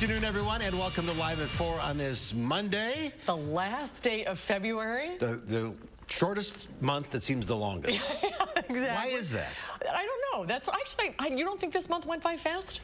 afternoon, everyone, and welcome to Live at 4 on this Monday. The last day of February. The shortest month that seems the longest. Yeah, exactly. Why is that? I don't know. That's actually, you don't think this month went by fast?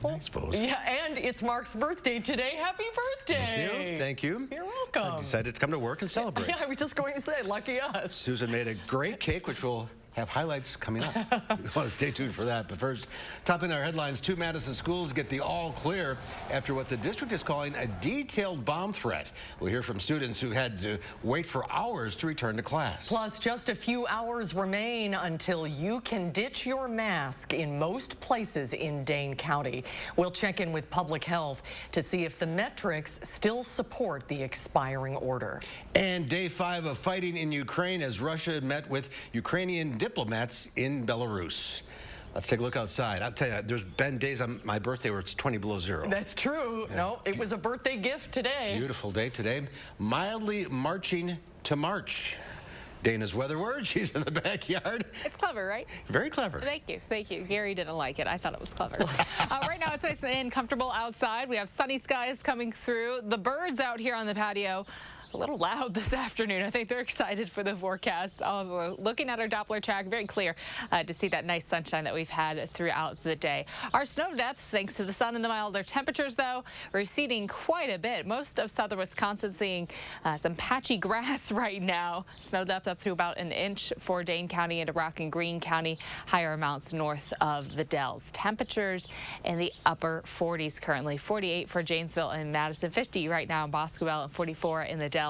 I suppose. Yeah, and it's Mark's birthday today. Happy birthday. Thank you. Thank you. You're welcome. I decided to come to work and celebrate. Yeah, I was just going to say, lucky us. Susan made a great cake, which will have highlights coming up. You want to stay tuned for that. But first, topping our headlines, 2 Madison schools get the all clear after what the district is calling a detailed bomb threat. We'll hear from students who had to wait for hours to return to class. Plus, just a few hours remain until you can ditch your mask in most places in Dane County. We'll check in with public health to see if the metrics still support the expiring order. And day 5 of fighting in Ukraine as Russia met with Ukrainian diplomats in Belarus. Let's take a look outside. I'll tell you, there's been days on my birthday where it's 20 below zero. That's true. Yeah. No, it was a birthday gift today. Beautiful day today. Mildly marching to March. Dana's weather word. She's in the backyard. It's clever, right? Very clever. Thank you. Thank you. Gary didn't like it. I thought it was clever. Right now it's nice and comfortable outside. We have sunny skies coming through. The birds out here on the patio, a little loud this afternoon. I think they're excited for the forecast. Also, looking at our Doppler track, very clear to see that nice sunshine that we've had throughout the day. Our snow depth, thanks to the sun and the milder temperatures, though, receding quite a bit. Most of southern Wisconsin seeing some patchy grass right now. Snow depth up to about an inch for Dane County into Rock and Greene County. Higher amounts north of the Dells. Temperatures in the upper 40s currently. 48 for Janesville and Madison. 50 right now in Boscobel and 44 in the Dells.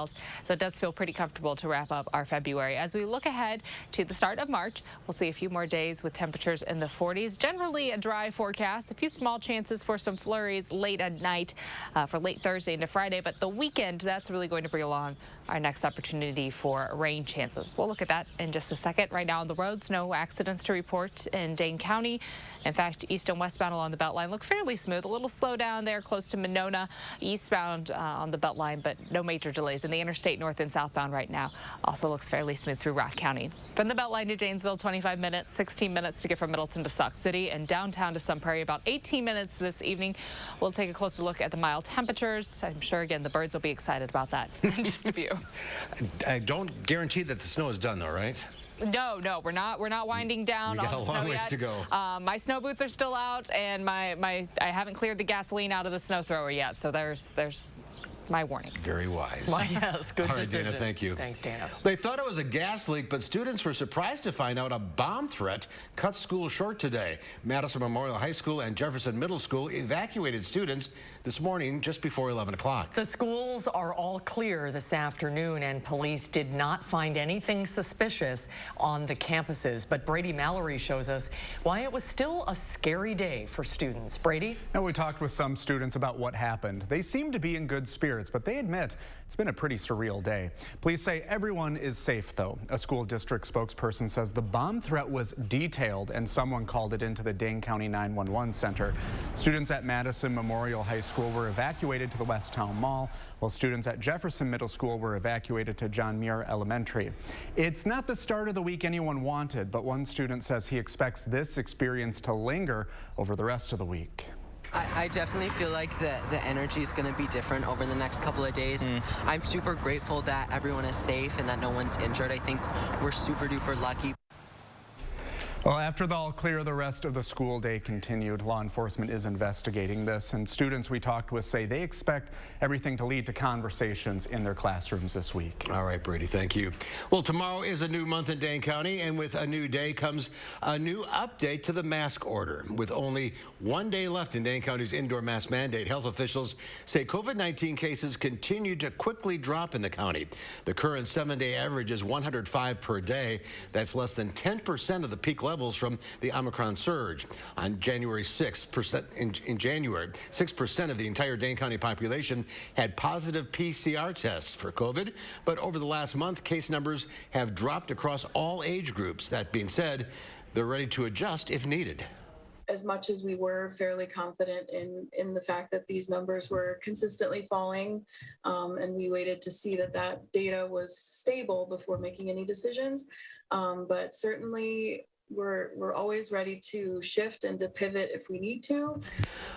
So it does feel pretty comfortable to wrap up our February. As we look ahead to the start of March, we'll see a few more days with temperatures in the 40s. Generally a dry forecast, a few small chances for some flurries late at night for late Thursday into Friday. But the weekend, that's really going to bring along our next opportunity for rain chances. We'll look at that in just a second. Right now on the roads, no accidents to report in Dane County. In fact, east and westbound along the Beltline look fairly smooth. A little slow down there close to Monona, eastbound on the Beltline, but no major delays. And the interstate north and southbound right now also looks fairly smooth through Rock County. From the Beltline to Janesville, 25 minutes, 16 minutes to get from Middleton to Sauk City, and downtown to Sun Prairie, about 18 minutes this evening. We'll take a closer look at the mild temperatures. I'm sure, again, the birds will be excited about that in just a few. I don't guarantee that the snow is done, though, right? No, we're not winding down. We got on a the long snow ways yet. to go. My snow boots are still out, and I haven't cleared the gasoline out of the snow thrower yet. So there's my warning. Very wise. Yes, good All right, decision. Dana, thank you. Thanks, Dana. They thought it was a gas leak, but students were surprised to find out a bomb threat cut school short today. Madison Memorial High School and Jefferson Middle School evacuated students this morning just before 11 o'clock. The schools are all clear this afternoon, and police did not find anything suspicious on the campuses. But Brady Mallory shows us why it was still a scary day for students. Brady? Now, we talked with some students about what happened. They seem to be in good spirits, but they admit it's been a pretty surreal day. Police say everyone is safe, though. A school district spokesperson says the bomb threat was detailed and someone called it into the Dane County 911 center. Students at Madison Memorial High School were evacuated to the West Town Mall, while students at Jefferson Middle School were evacuated to John Muir Elementary. It's not the start of the week anyone wanted, but one student says he expects this experience to linger over the rest of the week. I definitely feel like the energy is going to be different over the next couple of days. I'm super grateful that everyone is safe and that no one's injured. I think we're super duper lucky. Well, after the all clear, the rest of the school day continued. Law enforcement is investigating this, and students we talked with say they expect everything to lead to conversations in their classrooms this week. All right, Brady, thank you. Well, tomorrow is a new month in Dane County, and with a new day comes a new update to the mask order. With only 1 day left in Dane County's indoor mask mandate, health officials say COVID-19 cases continue to quickly drop in the county. The current 7-day average is 105 per day. That's less than 10% of the peak levels from the Omicron surge. On January 6th, in January, 6% of the entire Dane County population had positive PCR tests for COVID, but over the last month, case numbers have dropped across all age groups. That being said, they're ready to adjust if needed. As much as we were fairly confident in the fact that these numbers were consistently falling, and we waited to see that data was stable before making any decisions. But certainly we're always ready to shift and to pivot if we need to.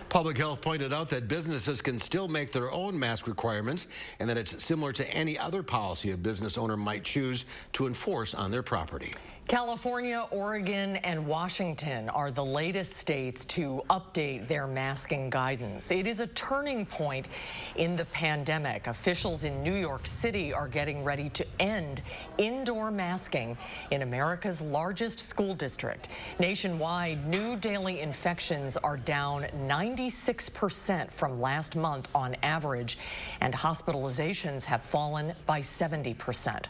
Public Health pointed out that businesses can still make their own mask requirements and that it's similar to any other policy a business owner might choose to enforce on their property. California, Oregon, and Washington are the latest states to update their masking guidance. It is a turning point in the pandemic. Officials in New York City are getting ready to end indoor masking in America's largest school district. Nationwide, new daily infections are down 96% from last month on average, and hospitalizations have fallen by 70%.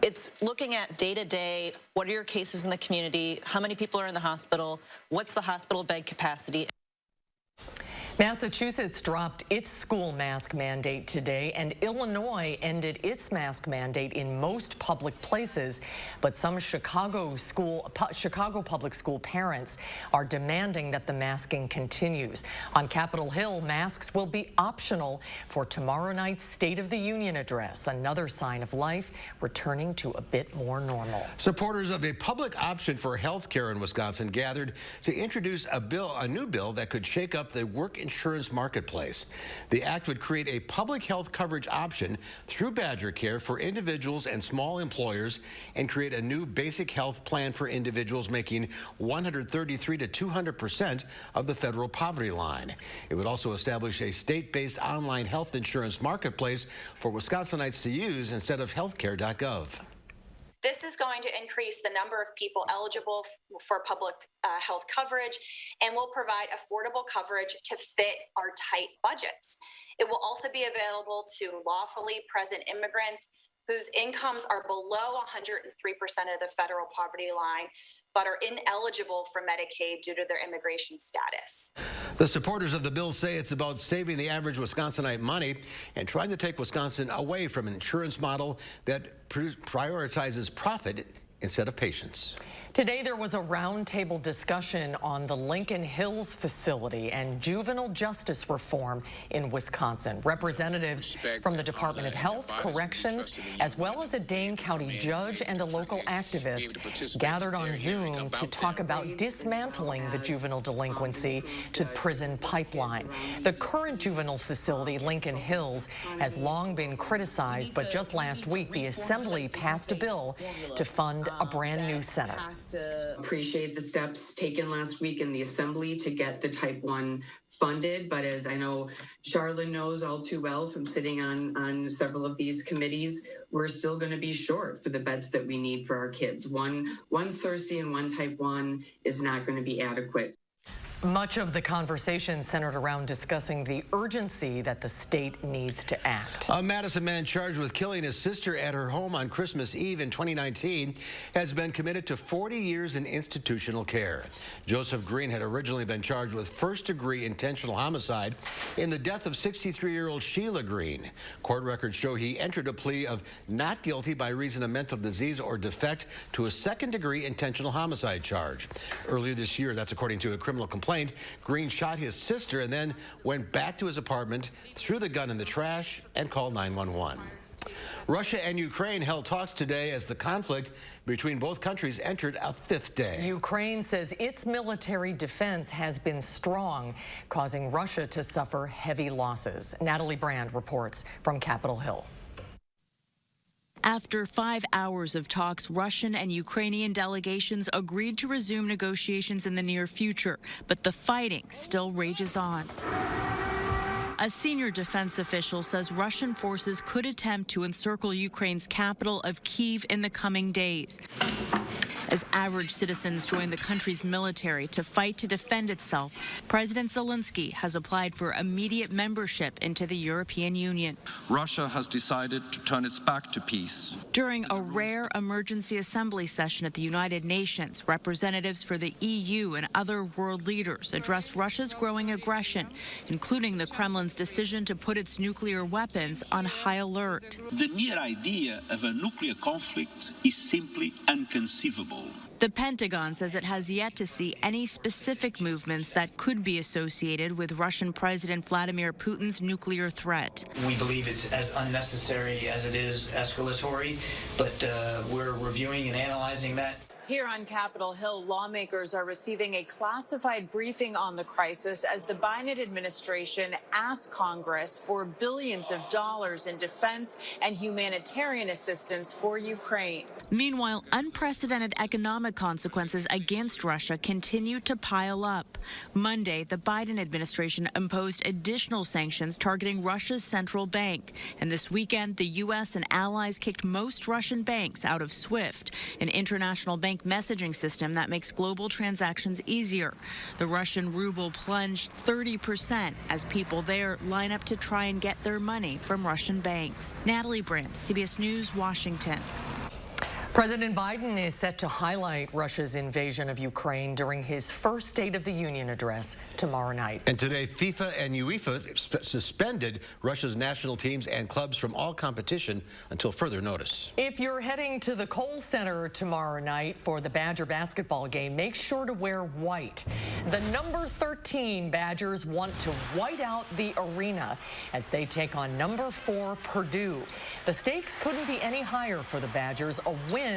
It's looking at day-to-day, what are your cases in the community, how many people are in the hospital, what's the hospital bed capacity. Massachusetts dropped its school mask mandate today, and Illinois ended its mask mandate in most public places. But some Chicago public school parents are demanding that the masking continues. On Capitol Hill, masks will be optional for tomorrow night's State of the Union address, another sign of life returning to a bit more normal. Supporters of a public option for health care in Wisconsin gathered to introduce a new bill that could shake up the work insurance marketplace. The act would create a public health coverage option through Badger Care for individuals and small employers and create a new basic health plan for individuals making 133 to 200% of the federal poverty line. It would also establish a state-based online health insurance marketplace for Wisconsinites to use instead of healthcare.gov. This is going to increase the number of people eligible for public health coverage and will provide affordable coverage to fit our tight budgets. It will also be available to lawfully present immigrants whose incomes are below 103% of the federal poverty line, but are ineligible for Medicaid due to their immigration status. The supporters of the bill say it's about saving the average Wisconsinite money and trying to take Wisconsin away from an insurance model that prioritizes profit instead of patients. Today, there was a roundtable discussion on the Lincoln Hills facility and juvenile justice reform in Wisconsin. Representatives from the Department of Health, Corrections, as well as a Dane County judge and a local activist gathered on Zoom to talk about dismantling the juvenile delinquency to prison pipeline. The current juvenile facility, Lincoln Hills, has long been criticized, but just last week, the Assembly passed a bill to fund a brand new center. Appreciate the steps taken last week in the Assembly to get the Type 1 funded, but as I know Charlene knows all too well from sitting on several of these committees, we're still going to be short for the beds that we need for our kids. One CERC and one Type 1 is not going to be adequate. Much of the conversation centered around discussing the urgency that the state needs to act. A Madison man charged with killing his sister at her home on Christmas Eve in 2019 has been committed to 40 years in institutional care. Joseph Green had originally been charged with first-degree intentional homicide in the death of 63-year-old Sheila Green. Court records show he entered a plea of not guilty by reason of mental disease or defect to a second-degree intentional homicide charge. Earlier this year, that's according to a criminal complaint, Green shot his sister and then went back to his apartment, threw the gun in the trash, and called 911. Russia and Ukraine held talks today as the conflict between both countries entered a fifth day. Ukraine says its military defense has been strong, causing Russia to suffer heavy losses. Natalie Brand reports from Capitol Hill. After 5 hours of talks, Russian and Ukrainian delegations agreed to resume negotiations in the near future, but the fighting still rages on. A senior defense official says Russian forces could attempt to encircle Ukraine's capital of Kyiv in the coming days, as average citizens join the country's military to fight to defend itself. President Zelensky has applied for immediate membership into the European Union. Russia has decided to turn its back to peace. During a rare emergency assembly session at the United Nations, representatives for the EU and other world leaders addressed Russia's growing aggression, including the Kremlin's decision to put its nuclear weapons on high alert. The mere idea of a nuclear conflict is simply inconceivable. The Pentagon says it has yet to see any specific movements that could be associated with Russian President Vladimir Putin's nuclear threat. We believe it's as unnecessary as it is escalatory, but we're reviewing and analyzing that. Here on Capitol Hill, lawmakers are receiving a classified briefing on the crisis as the Biden administration asks Congress for billions of dollars in defense and humanitarian assistance for Ukraine. Meanwhile, unprecedented economic consequences against Russia continue to pile up. Monday, the Biden administration imposed additional sanctions targeting Russia's central bank. And this weekend, the U.S. and allies kicked most Russian banks out of SWIFT, an international bank messaging system that makes global transactions easier. The Russian ruble plunged 30% as people there line up to try and get their money from Russian banks. Natalie Brandt, CBS News, Washington. President Biden is set to highlight Russia's invasion of Ukraine during his first State of the Union address tomorrow night. And today, FIFA and UEFA suspended Russia's national teams and clubs from all competition until further notice. If you're heading to the Kohl Center tomorrow night for the Badger basketball game, make sure to wear white. The number 13 Badgers want to white out the arena as they take on number 4 Purdue. The stakes couldn't be any higher for the Badgers. A win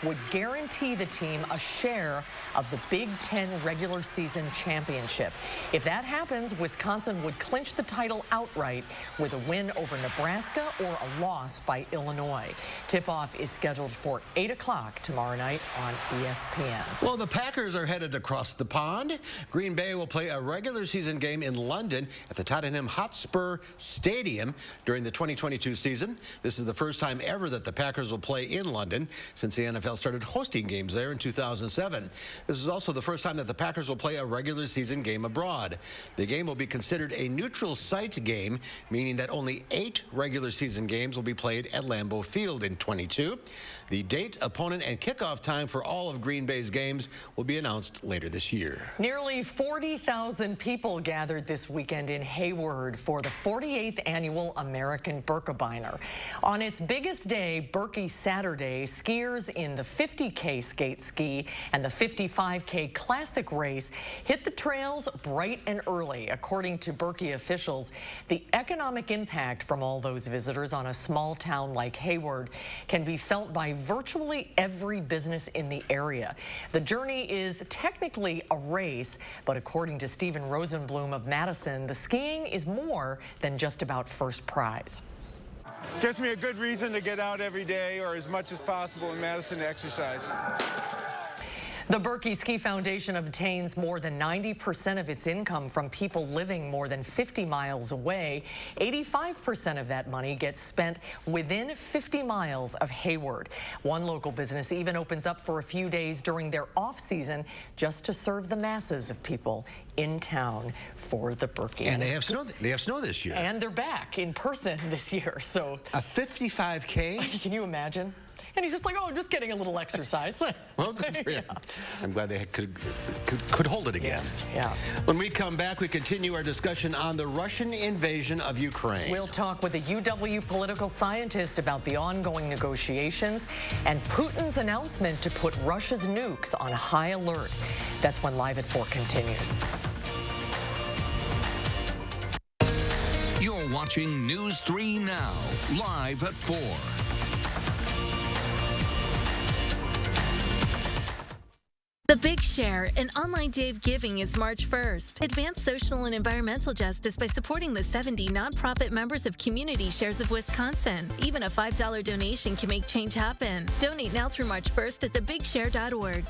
would guarantee the team a share of the Big Ten regular season championship. If that happens, Wisconsin would clinch the title outright with a win over Nebraska or a loss by Illinois. Tip-off is scheduled for 8 o'clock tomorrow night on ESPN. Well, the Packers are headed across the pond. Green Bay will play a regular season game in London at the Tottenham Hotspur Stadium during the 2022 season. This is the first time ever that the Packers will play in London since the NFL started hosting games there in 2007. This is also the first time that the Packers will play a regular season game abroad. The game will be considered a neutral site game, meaning that only 8 regular season games will be played at Lambeau Field in 22. The date, opponent, and kickoff time for all of Green Bay's games will be announced later this year. Nearly 40,000 people gathered this weekend in Hayward for the 48th annual American Birkebeiner. On its biggest day, Birkie Saturday, skiers in the 50K skate ski and the 55K classic race hit the trails bright and early. According to Birkie officials, the economic impact from all those visitors on a small town like Hayward can be felt by virtually every business in the area. The journey is technically a race, but according to Stephen Rosenblum of Madison, the skiing is more than just about first prize. Gives me a good reason to get out every day or as much as possible in Madison to exercise. The Birkie Ski Foundation obtains more than 90% of its income from people living more than 50 miles away. 85% of that money gets spent within 50 miles of Hayward. One local business even opens up for a few days during their off-season just to serve the masses of people in town for the Birkie. And they have snow. They have snow this year. And they're back in person this year. So a 55K? Can you imagine? And he's just like, oh, I'm just getting a little exercise. Well, good for him. I'm glad they could hold it again. Yes, yeah. When we come back, we continue our discussion on the Russian invasion of Ukraine. We'll talk with a UW political scientist about the ongoing negotiations and Putin's announcement to put Russia's nukes on high alert. That's when Live at 4 continues. You're watching News 3 Now, live at 4. The Big Share, an online day of giving, is March 1st. Advance social and environmental justice by supporting the 70 nonprofit members of Community Shares of Wisconsin. Even a $5 donation can make change happen. Donate now through March 1st at thebigshare.org.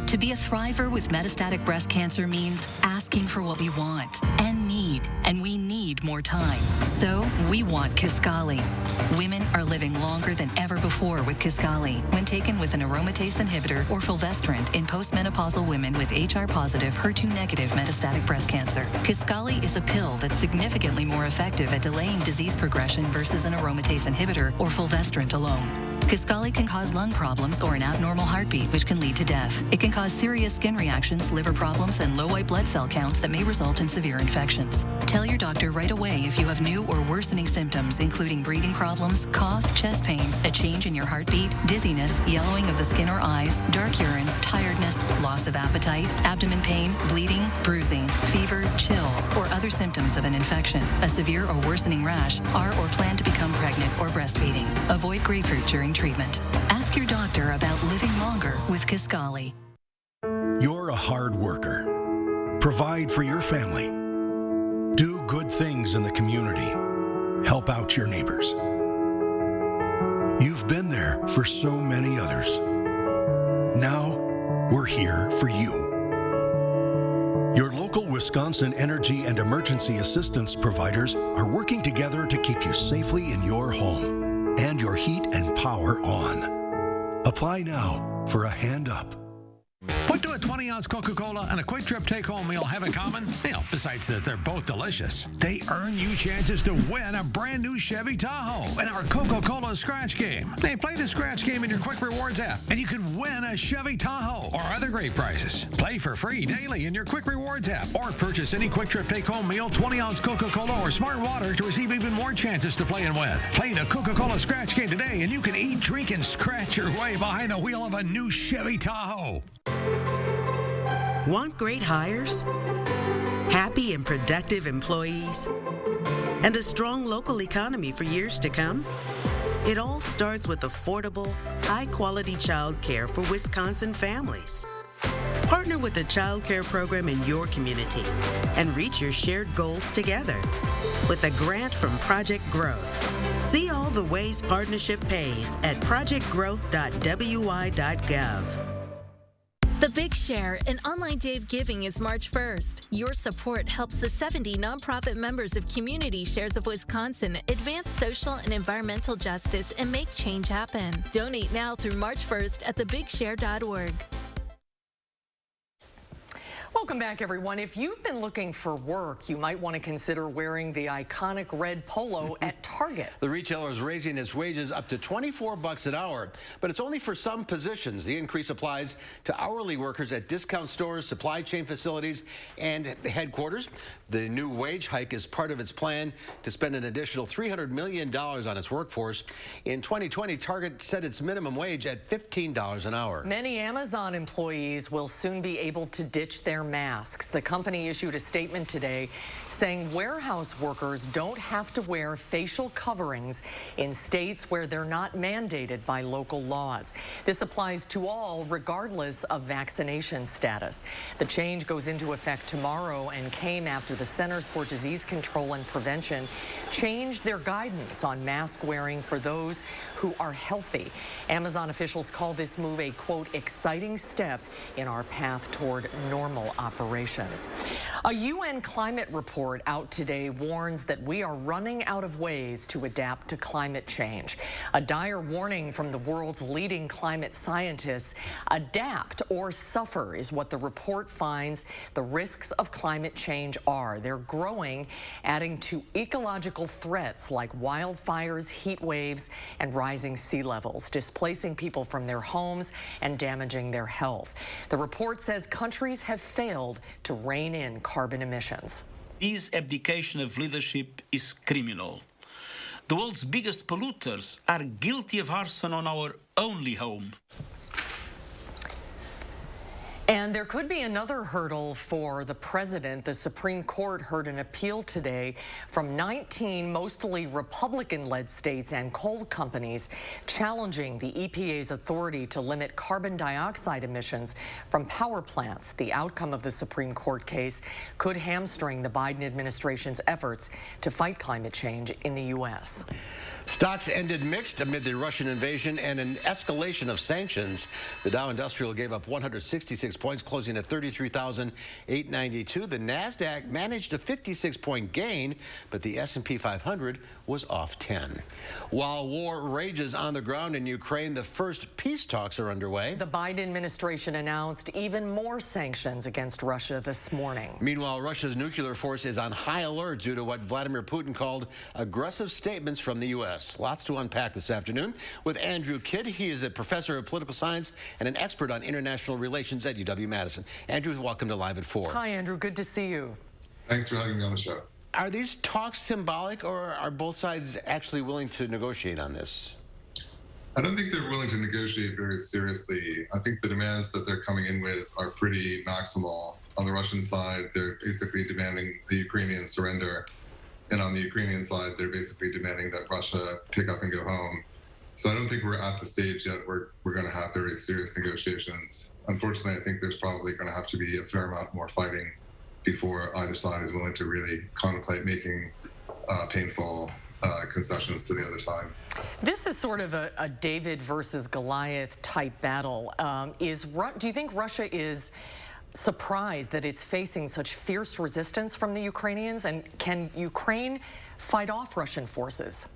To be a thriver with metastatic breast cancer means asking for what we want and need, and we need more time. So we want Kisqali. Women are living longer than ever before with Kisqali when taken with an aromatase inhibitor or fulvestrant in postmenopausal women with HR-positive, HER2-negative metastatic breast cancer. Kisqali is a pill that's significantly more effective at delaying disease progression versus an aromatase inhibitor or fulvestrant alone. Kisqali can cause lung problems or an abnormal heartbeat, which can lead to death. It can cause serious skin reactions, liver problems, and low white blood cell counts that may result in severe infections. Tell your doctor right away if you have new or worsening symptoms, including breathing problems, cough, chest pain, a change in your heartbeat, dizziness, yellowing of the skin or eyes, dark urine, tiredness, loss of appetite, abdomen pain, bleeding, bruising, fever, chills, or other symptoms of an infection, a severe or worsening rash, are or plan to become pregnant or breastfeeding. Avoid grapefruit during treatment. Ask your doctor about living longer with Kisqali. You're a hard worker. Provide for your family. Do good things in the community. Help out your neighbors. You've been there for so many others. Now, we're here for you. Your local Wisconsin energy and emergency assistance providers are working together to keep you safely in your home and your heat and power on. Apply now for a hand up. What do a 20-ounce Coca-Cola and a Quick Trip take-home meal have in common? Besides that they're both delicious. They earn you chances to win a brand new Chevy Tahoe in our Coca-Cola Scratch Game. They play the Scratch Game in your Quick Rewards app, and you can win a Chevy Tahoe or other great prizes. Play for free daily in your Quick Rewards app, or purchase any Quick Trip take-home meal, 20-ounce Coca-Cola, or Smart Water to receive even more chances to play and win. Play the Coca-Cola Scratch Game today, and you can eat, drink, and scratch your way behind the wheel of a new Chevy Tahoe. Want great hires? Happy and productive employees? And a strong local economy for years to come? It all starts with affordable, high-quality child care for Wisconsin families. Partner with a child care program in your community and reach your shared goals together with a grant from Project Growth. See all the ways partnership pays at projectgrowth.wi.gov. The Big Share in Online Dave Giving is March 1st. Your support helps the 70 nonprofit members of Community Shares of Wisconsin advance social and environmental justice and make change happen. Donate now through March 1st at thebigshare.org. Welcome back, everyone. If you've been looking for work, you might want to consider wearing the iconic red polo at Target. The retailer is raising its wages up to $24 an hour, but it's only for some positions. The increase applies to hourly workers at discount stores, supply chain facilities, and headquarters. The new wage hike is part of its plan to spend an additional $300 million on its workforce. In 2020, Target set its minimum wage at $15 an hour. Many Amazon employees will soon be able to ditch their masks. The company issued a statement today saying warehouse workers don't have to wear facial coverings in states where they're not mandated by local laws. This applies to all regardless of vaccination status. The change goes into effect tomorrow and came after the Centers for Disease Control and Prevention changed their guidance on mask wearing for those who are healthy. Amazon officials call this move a, quote, exciting step in our path toward normal operations. A UN climate report out today warns that we are running out of ways to adapt to climate change. A dire warning from the world's leading climate scientists. Adapt or suffer is what the report finds the risks of climate change are. They're growing, adding to ecological threats like wildfires, heat waves, and rising sea levels, displacing people from their homes and damaging their health. The report says countries have failed to rein in carbon emissions. This abdication of leadership is criminal. The world's biggest polluters are guilty of arson on our only home. And there could be another hurdle for the president. The Supreme Court heard an appeal today from 19 mostly Republican-led states and coal companies challenging the EPA's authority to limit carbon dioxide emissions from power plants. The outcome of the Supreme Court case could hamstring the Biden administration's efforts to fight climate change in the U.S. Stocks ended mixed amid the Russian invasion and an escalation of sanctions. The Dow Industrial gave up 166 56 points, closing at 33,892. The NASDAQ managed a 56-point gain, but the S&P 500 was off 10. While war rages on the ground in Ukraine, the first peace talks are underway. The Biden administration announced even more sanctions against Russia this morning. Meanwhile, Russia's nuclear force is on high alert due to what Vladimir Putin called aggressive statements from the U.S. Lots to unpack this afternoon with Andrew Kidd. He is a professor of political science and an expert on international relations at UW-Madison. Andrew, welcome to Live at 4. Hi, Andrew. Good to see you. Thanks for having me on the show. Are these talks symbolic, or are both sides actually willing to negotiate on this? I don't think they're willing to negotiate very seriously. I think the demands that they're coming in with are pretty maximal. On the Russian side, they're basically demanding the Ukrainian surrender. And on the Ukrainian side, they're basically demanding that Russia pick up and go home. So I don't think we're at the stage yet where we're going to have very serious negotiations. Unfortunately, I think there's probably going to have to be a fair amount more fighting before either side is willing to really contemplate making painful concessions to the other side. This is sort of a David versus Goliath type battle. Do you think Russia is surprised that it's facing such fierce resistance from the Ukrainians? And can Ukraine fight off Russian forces?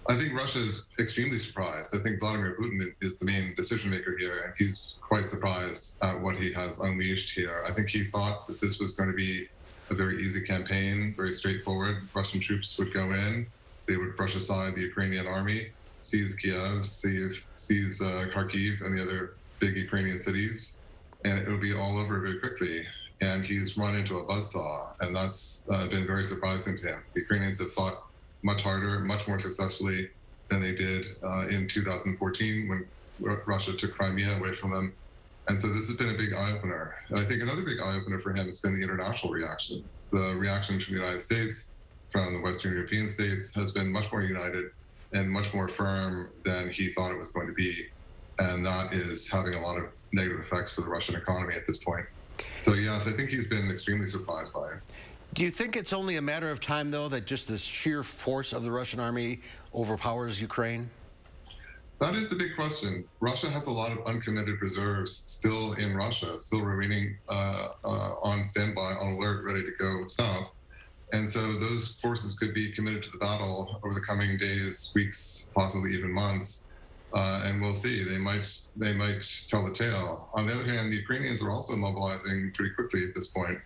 I think Russia is extremely surprised. I think Vladimir Putin is the main decision maker here, and he's quite surprised at what he has unleashed here. I think he thought that this was going to be a very easy campaign, very straightforward. Russian troops would go in, they would brush aside the Ukrainian army, seize Kiev, seize Kharkiv and the other big Ukrainian cities, and it would be all over very quickly. And he's run into a buzzsaw, and that's been very surprising to him. The Ukrainians have fought much harder, much more successfully than they did in 2014 when Russia took Crimea away from them. And so this has been a big eye-opener. And I think another big eye-opener for him has been the international reaction. The reaction from the United States, from the Western European states, has been much more united and much more firm than he thought it was going to be. And that is having a lot of negative effects for the Russian economy at this point. So yes, I think he's been extremely surprised by it. Do you think it's only a matter of time, though, that just the sheer force of the Russian army overpowers Ukraine? That is the big question. Russia has a lot of uncommitted reserves still in Russia, still remaining on standby, on alert, ready to go south. And so those forces could be committed to the battle over the coming days, weeks, possibly even months. And we'll see. They might tell the tale. On the other hand, the Ukrainians are also mobilizing pretty quickly at this point.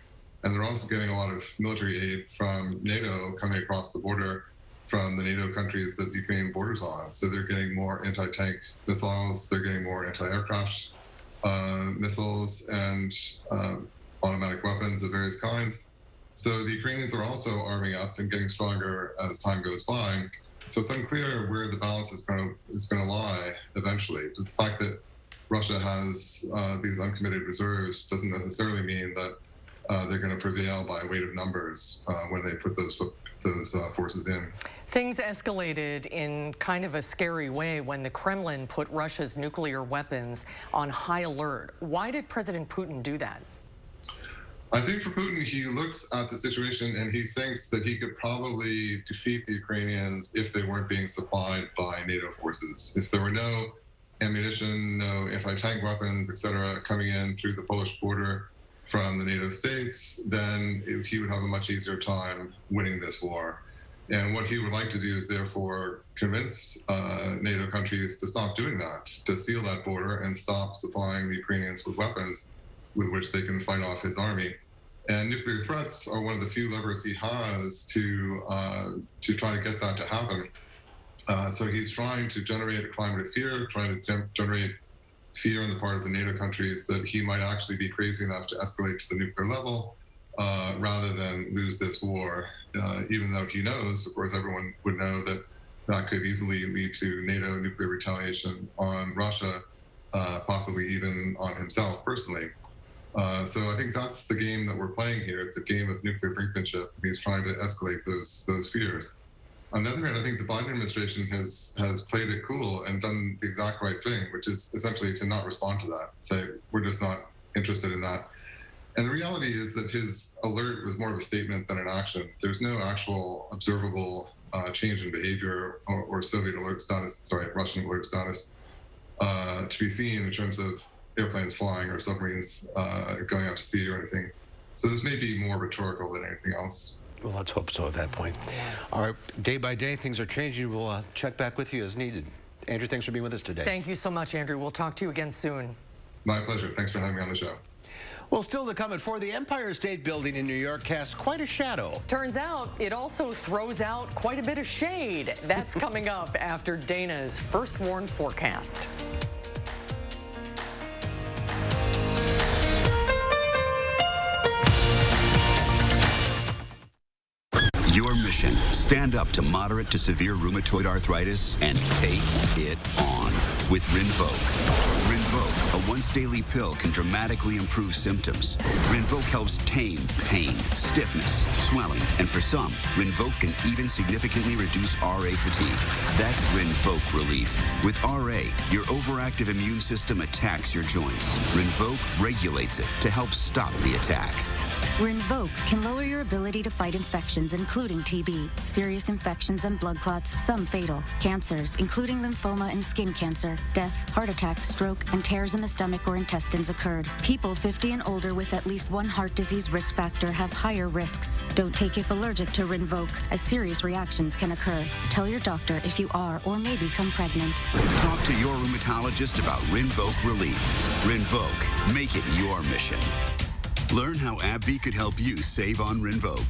And they're also getting a lot of military aid from NATO coming across the border from the NATO countries that the Ukraine borders on. So they're getting more anti-tank missiles, they're getting more anti-aircraft missiles and automatic weapons of various kinds. So the Ukrainians are also arming up and getting stronger as time goes by. So it's unclear where the balance is going to lie eventually. The fact that Russia has these uncommitted reserves doesn't necessarily mean that they're going to prevail by weight of numbers when they put those forces in. Things escalated in kind of a scary way when the Kremlin put Russia's nuclear weapons on high alert. Why did President Putin do that? I think for Putin, he looks at the situation and he thinks that he could probably defeat the Ukrainians if they weren't being supplied by NATO forces. If there were no ammunition, no anti-tank weapons, etc., coming in through the Polish border from the NATO states, then he would have a much easier time winning this war. And what he would like to do is therefore convince NATO countries to stop doing that, to seal that border and stop supplying the Ukrainians with weapons with which they can fight off his army. And nuclear threats are one of the few levers he has to try to get that to happen. So he's trying to generate a climate of fear, trying to generate fear on the part of the NATO countries that he might actually be crazy enough to escalate to the nuclear level rather than lose this war, even though he knows, of course, everyone would know that that could easily lead to NATO nuclear retaliation on Russia, possibly even on himself personally. So I think that's the game that we're playing here. It's a game of nuclear brinkmanship. He's trying to escalate those fears. On the other hand, I think the Biden administration has played it cool and done the exact right thing, which is essentially to not respond to that, say, we're just not interested in that. And the reality is that his alert was more of a statement than an action. There's no actual observable change in behavior or Russian alert status to be seen in terms of airplanes flying or submarines going out to sea or anything. So this may be more rhetorical than anything else. Well, let's hope so at that point. All right, day by day, things are changing. We'll check back with you as needed. Andrew, thanks for being with us today. Thank you so much, Andrew. We'll talk to you again soon. My pleasure. Thanks for having me on the show. Well, still to come at 4, the Empire State Building in New York casts quite a shadow. Turns out it also throws out quite a bit of shade. That's coming up after Dana's first warn forecast. Your mission, stand up to moderate to severe rheumatoid arthritis and take it on with Rinvoq. Rinvoq, a once-daily pill, can dramatically improve symptoms. Rinvoq helps tame pain, stiffness, swelling, and for some, Rinvoq can even significantly reduce RA fatigue. That's Rinvoq relief. With RA, your overactive immune system attacks your joints. Rinvoq regulates it to help stop the attack. Rinvoq can lower your ability to fight infections, including TB, serious infections and blood clots, some fatal, cancers, including lymphoma and skin cancer, death, heart attack, stroke, and tears in the stomach or intestines occurred. People 50 and older with at least one heart disease risk factor have higher risks. Don't take if allergic to Rinvoq, as serious reactions can occur. Tell your doctor if you are or may become pregnant. Talk to your rheumatologist about Rinvoq relief. Rinvoq, make it your mission. Learn how AbbVie could help you save on Rinvoq.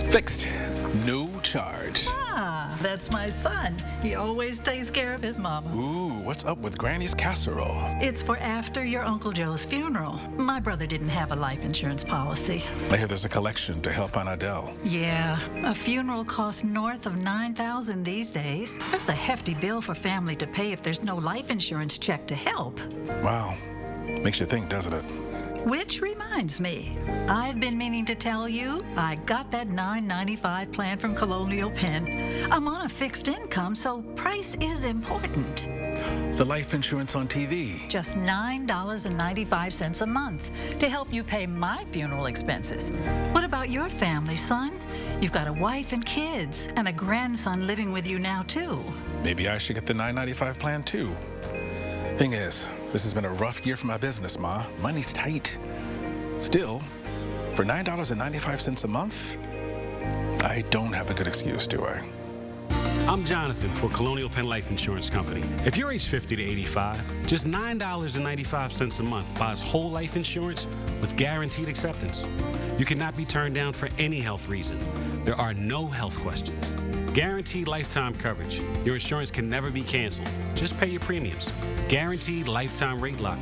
Fixed. No charge. Ah, that's my son. He always takes care of his mama. Ooh, what's up with Granny's casserole? It's for after your Uncle Joe's funeral. My brother didn't have a life insurance policy. I hear there's a collection to help Aunt Adele. Yeah, a funeral costs north of $9,000 these days. That's a hefty bill for family to pay if there's no life insurance check to help. Wow. Makes you think, doesn't it? Which reminds me, I've been meaning to tell you, I got that $9.95 plan from Colonial Penn. I'm on a fixed income, so price is important. The life insurance on TV. Just $9.95 a month to help you pay my funeral expenses. What about your family, son? You've got a wife and kids, and a grandson living with you now, too. Maybe I should get the $9.95 plan, too. Thing is, this has been a rough year for my business, Ma. Money's tight. Still, for $9.95 a month, I don't have a good excuse, do I? I'm Jonathan for Colonial Penn Life Insurance Company. If you're age 50 to 85, just $9.95 a month buys whole life insurance with guaranteed acceptance. You cannot be turned down for any health reason. There are no health questions. Guaranteed lifetime coverage. Your insurance can never be canceled. Just pay your premiums. Guaranteed lifetime rate lock.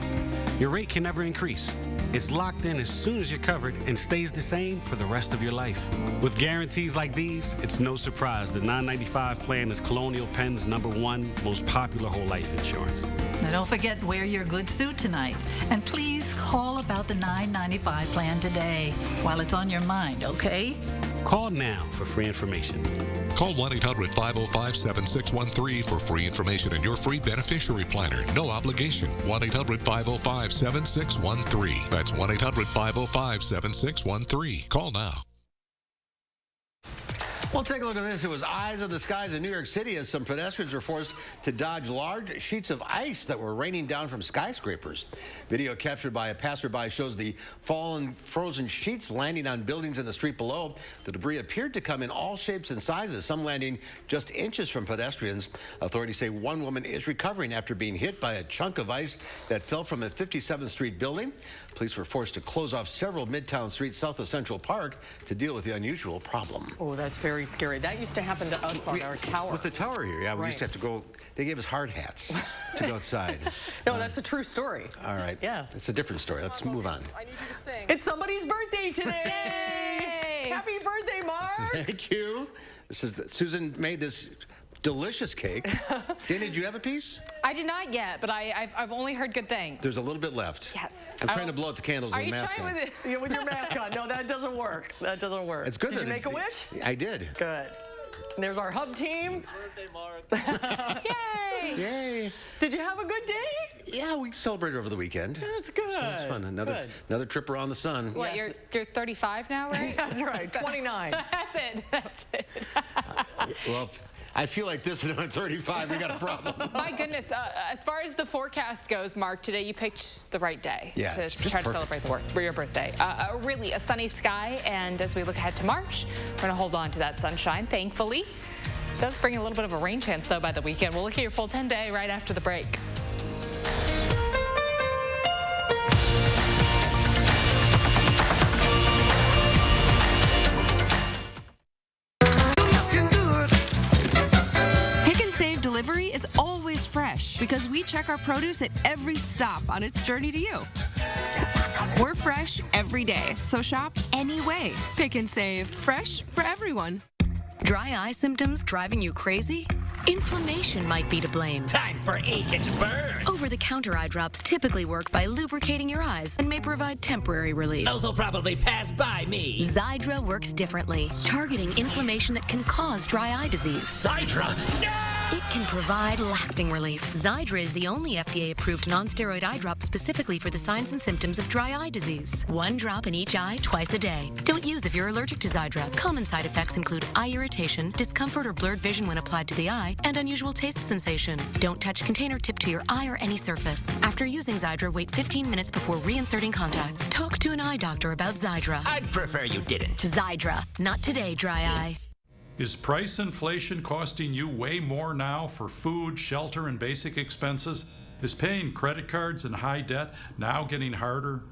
Your rate can never increase. It's locked in as soon as you're covered and stays the same for the rest of your life. With guarantees like these, it's no surprise the $9.95 plan is Colonial Penn's #1 most popular whole life insurance. Now don't forget, wear your good suit tonight. And please call about the $9.95 plan today while it's on your mind, okay? Call now for free information. Call 1-800-505-7613 for free information and your free beneficiary planner. No obligation. 1-800-505-7613. That's 1-800-505-7613. Call now. Well, take a look at this. It was eyes of the skies in New York City as some pedestrians were forced to dodge large sheets of ice that were raining down from skyscrapers. Video captured by a passerby shows the fallen frozen sheets landing on buildings in the street below. The debris appeared to come in all shapes and sizes, some landing just inches from pedestrians. Authorities say one woman is recovering after being hit by a chunk of ice that fell from a 57th Street building. Police were forced to close off several Midtown streets south of Central Park to deal with the unusual problem. Oh, that's very scary. That used to happen to us on our tower. With the tower here, yeah, we used to have to go. They gave us hard hats to go outside. No, that's a true story. All right. Yeah. It's a different story. Let's move on. I need you to sing. It's somebody's birthday today. Yay! Happy birthday, Mark. Thank you. Susan made this delicious cake. Dana, did you have a piece? I did not yet, but I've only heard good things. There's a little bit left. Yes. I'm trying to blow out the candles with a mask on. Are you trying with your mask on? No, that doesn't work. That doesn't work. It's good. Did you make a wish? I did. Good. And there's our hub team. Happy birthday, Mark. Yay! Yay! Did you have a good day? Yeah, we celebrated over the weekend. That's good. So it's fun. Another trip around the sun. What? You're 35 now, right? That's right. 29. That's it. That's it. Well, I feel like this is on 35. We got a problem. My goodness. As far as the forecast goes, Mark, today you picked the right day to try to celebrate your birthday. Really a sunny sky, and as we look ahead to March, we're going to hold on to that sunshine, thankfully. It does bring a little bit of a rain chance, though, by the weekend. We'll look at your full 10-day right after the break. Delivery is always fresh because we check our produce at every stop on its journey to you. We're fresh every day, so shop anyway. Pick and Save, fresh for everyone. Dry eye symptoms driving you crazy? Inflammation might be to blame. Time for ache and burn. Over-the-counter eye drops typically work by lubricating your eyes and may provide temporary relief. Those will probably pass by me. Xiidra works differently, targeting inflammation that can cause dry eye disease. Xiidra? No! It can provide lasting relief. Xiidra is the only FDA-approved non-steroid eye drop specifically for the signs and symptoms of dry eye disease. 1 drop in each eye twice a day. Don't use if you're allergic to Xiidra. Common side effects include eye irritation, discomfort or blurred vision when applied to the eye, and unusual taste sensation. Don't touch container tip to your eye or any surface. After using Xiidra, wait 15 minutes before reinserting contacts. Talk to an eye doctor about Xiidra. I'd prefer you didn't. Xiidra. Not today, dry eye. Is price inflation costing you way more now for food, shelter, and basic expenses? Is paying credit cards and high debt now getting harder?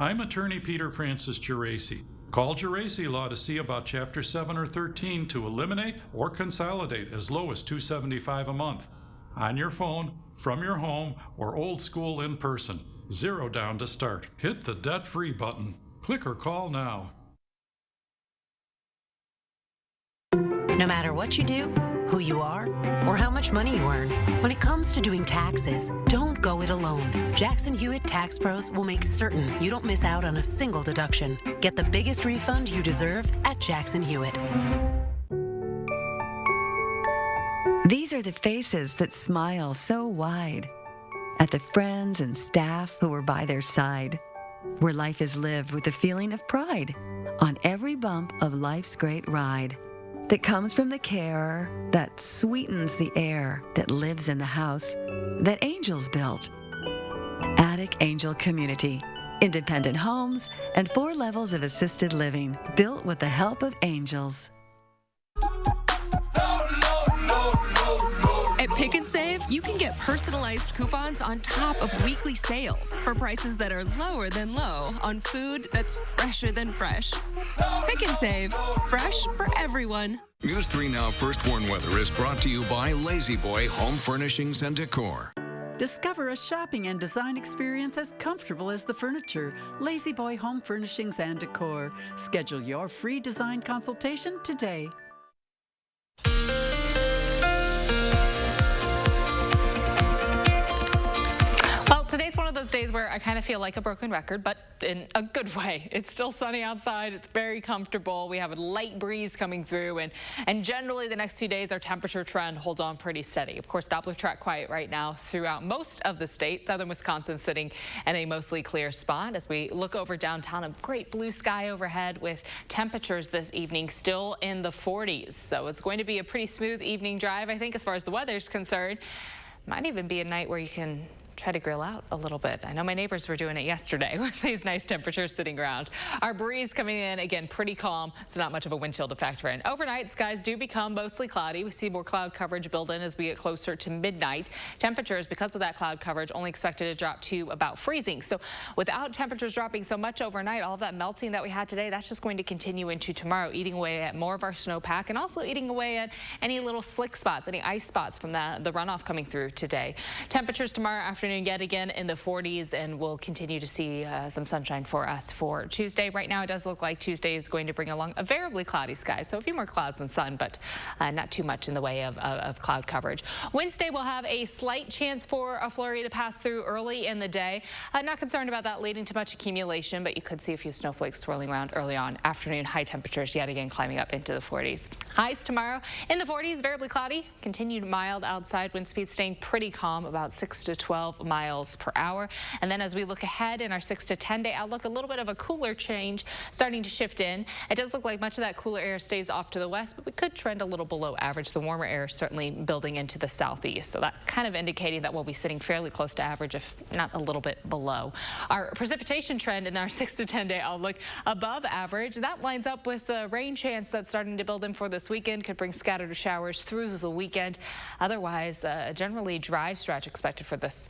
I'm attorney Peter Francis Geraci. Call Geraci Law to see about Chapter 7 or 13 to eliminate or consolidate as low as $275 a month. On your phone, from your home, or old school in person. 0 down to start. Hit the debt-free button. Click or call now. No matter what you do, who you are, or how much money you earn, when it comes to doing taxes, don't go it alone. Jackson Hewitt Tax Pros will make certain you don't miss out on a single deduction. Get the biggest refund you deserve at Jackson Hewitt. These are the faces that smile so wide at the friends and staff who are by their side, where life is lived with a feeling of pride on every bump of life's great ride. That comes from the care that sweetens the air that lives in the house that angels built. Attic Angel Community. Independent homes and 4 levels of assisted living built with the help of angels. At Pick and Save, you can get personalized coupons on top of weekly sales for prices that are lower than low on food that's fresher than fresh. Pick and Save, fresh for everyone. News 3 Now First Warn Weather is brought to you by Lazy Boy Home Furnishings and Decor. Discover a shopping and design experience as comfortable as the furniture. Lazy Boy Home Furnishings and Decor. Schedule your free design consultation today. Well, today's one of those days where I kind of feel like a broken record, but in a good way. It's still sunny outside. It's very comfortable. We have a light breeze coming through, and generally the next few days our temperature trend holds on pretty steady. Of course, Doppler track quiet right now throughout most of the state. Southern Wisconsin sitting in a mostly clear spot. As we look over downtown, a great blue sky overhead with temperatures this evening still in the 40s. So it's going to be a pretty smooth evening drive, I think, as far as the weather's concerned. Might even be a night where you can try to grill out a little bit. I know my neighbors were doing it yesterday with these nice temperatures sitting around. Our breeze coming in, again, pretty calm, so not much of a wind chill to factor in. Overnight, skies do become mostly cloudy. We see more cloud coverage build in as we get closer to midnight. Temperatures, because of that cloud coverage, only expected to drop to about freezing. So without temperatures dropping so much overnight, all of that melting that we had today, that's just going to continue into tomorrow, eating away at more of our snowpack and also eating away at any little slick spots, any ice spots from the runoff coming through today. Temperatures tomorrow afternoon yet again in the 40s, and we'll continue to see some sunshine for us for Tuesday. Right now it does look like Tuesday is going to bring along a variably cloudy sky, so a few more clouds than sun, but not too much in the way of cloud coverage. Wednesday we'll have a slight chance for a flurry to pass through early in the day. Not concerned about that leading to much accumulation, but you could see a few snowflakes swirling around early on. Afternoon high temperatures yet again climbing up into the 40s. Highs tomorrow in the 40s, variably cloudy, continued mild outside, wind speed staying pretty calm, about 6 to 12 12 miles per hour. And then as we look ahead in our 6 to 10 day outlook, a little bit of a cooler change starting to shift in. It does look like much of that cooler air stays off to the west, but we could trend a little below average. The warmer air is certainly building into the southeast. So that kind of indicating that we'll be sitting fairly close to average, if not a little bit below. Our precipitation trend in our 6 to 10 day outlook above average. That lines up with the rain chance that's starting to build in for this weekend. Could bring scattered showers through the weekend. Otherwise, a generally dry stretch expected for this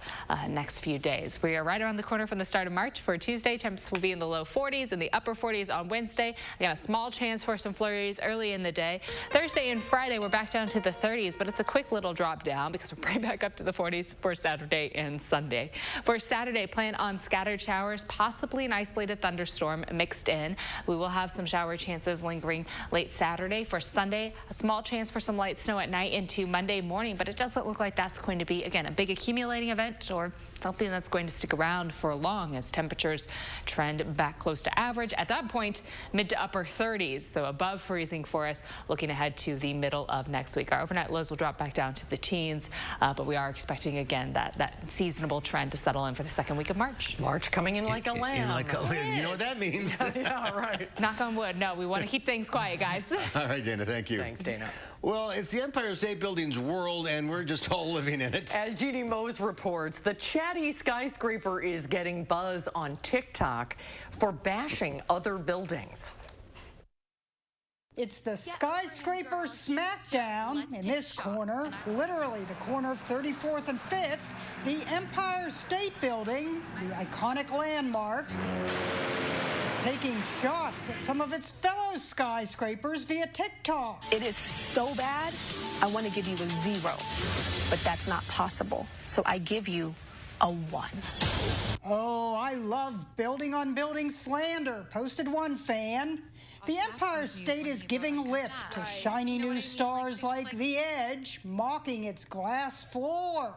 next few days. We are right around the corner from the start of March. For Tuesday, temps will be in the low 40s and the upper 40s on Wednesday. Again, a small chance for some flurries early in the day. Thursday and Friday, we're back down to the 30s, but it's a quick little drop down because we're right back up to the 40s for Saturday and Sunday. For Saturday, plan on scattered showers, possibly an isolated thunderstorm mixed in. We will have some shower chances lingering late Saturday. For Sunday, a small chance for some light snow at night into Monday morning, but it doesn't look like that's going to be, again, a big accumulating event or something that's going to stick around for long as temperatures trend back close to average. At that point, mid to upper 30s, so above freezing for us looking ahead to the middle of next week. Our overnight lows will drop back down to the teens, but we are expecting, again, that seasonable trend to settle in for the second week of March. March coming in like a lamb. Like a lamb. You know what that means. Yeah, right. Knock on wood. No, we want to keep things quiet, guys. All right, Dana, thank you. Thanks, Dana. Well, it's the Empire State Building's world, and we're just all living in it. As Jeannie Mose reports, the chatty skyscraper is getting buzz on TikTok for bashing other buildings. It's the skyscraper smackdown in this corner, literally the corner of 34th and 5th, the Empire State Building, the iconic landmark, is taking shots at some of its fellow skyscrapers via TikTok. It is so bad, I want to give you a 0, but that's not possible. So I give you a 1. Oh, I love building on building slander, posted one fan. The Empire State is giving lip to shiny new stars like The Edge, mocking its glass floor.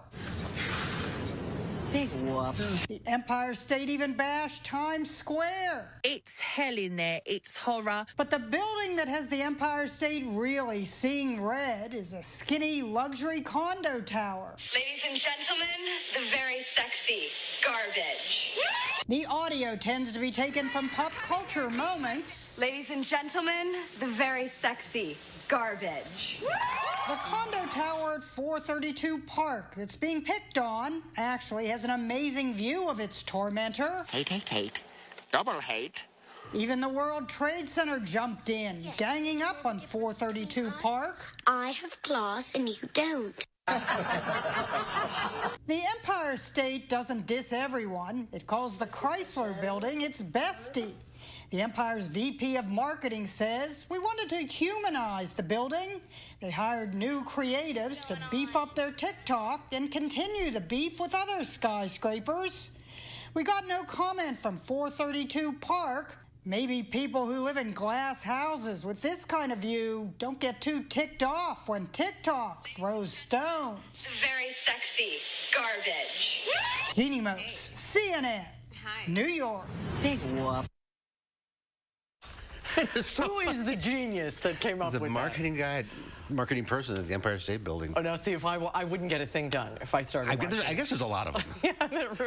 Big whoop. The Empire State even bashed Times Square. It's hell in there. It's horror. But the building that has the Empire State really seeing red is a skinny luxury condo tower. Ladies and gentlemen, the very sexy garbage. The audio tends to be taken from pop culture moments. Ladies and gentlemen, the very sexy garbage. The condo tower at 432 Park that's being picked on actually has an amazing view of its tormentor. Hate, hate, hate. Double hate. Even the World Trade Center jumped in, ganging up on 432 Park. I have class and you don't. The Empire State doesn't diss everyone. It calls the Chrysler Building its bestie. The Empire's VP of Marketing says, we wanted to humanize the building. They hired new creatives to beef up their TikTok and continue the beef with other skyscrapers. We got no comment from 432 Park. Maybe people who live in glass houses with this kind of view don't get too ticked off when TikTok throws stones. Very sexy garbage. Jeannie Mose, CNN, New York. Big whoop. Who is the genius that came up with the marketing guy, marketing person at the Empire State Building. Oh, now see, if I wouldn't get a thing done if I started I guess there's a lot of them. Yeah,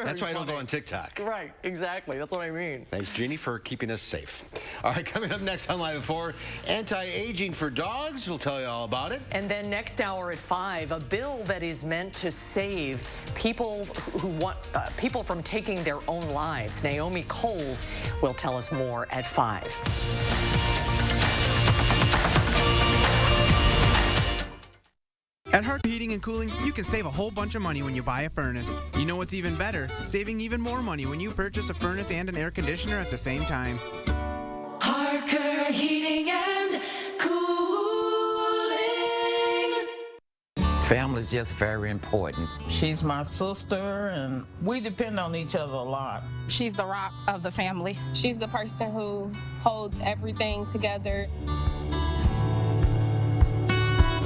that's why I don't go on TikTok. Right, exactly. That's what I mean. Thanks, Jeannie, for keeping us safe. All right, coming up next on Live at 4, anti-aging for dogs. We'll tell you all about it. And then next hour at 5, a bill that is meant to save people who want people from taking their own lives. Naomi Coles will tell us more at 5. At Hart Heating and Cooling, you can save a whole bunch of money when you buy a furnace. You know what's even better? Saving even more money when you purchase a furnace and an air conditioner at the same time. Harker Heating and Cooling. Family's just very important. She's my sister, and we depend on each other a lot. She's the rock of the family. She's the person who holds everything together.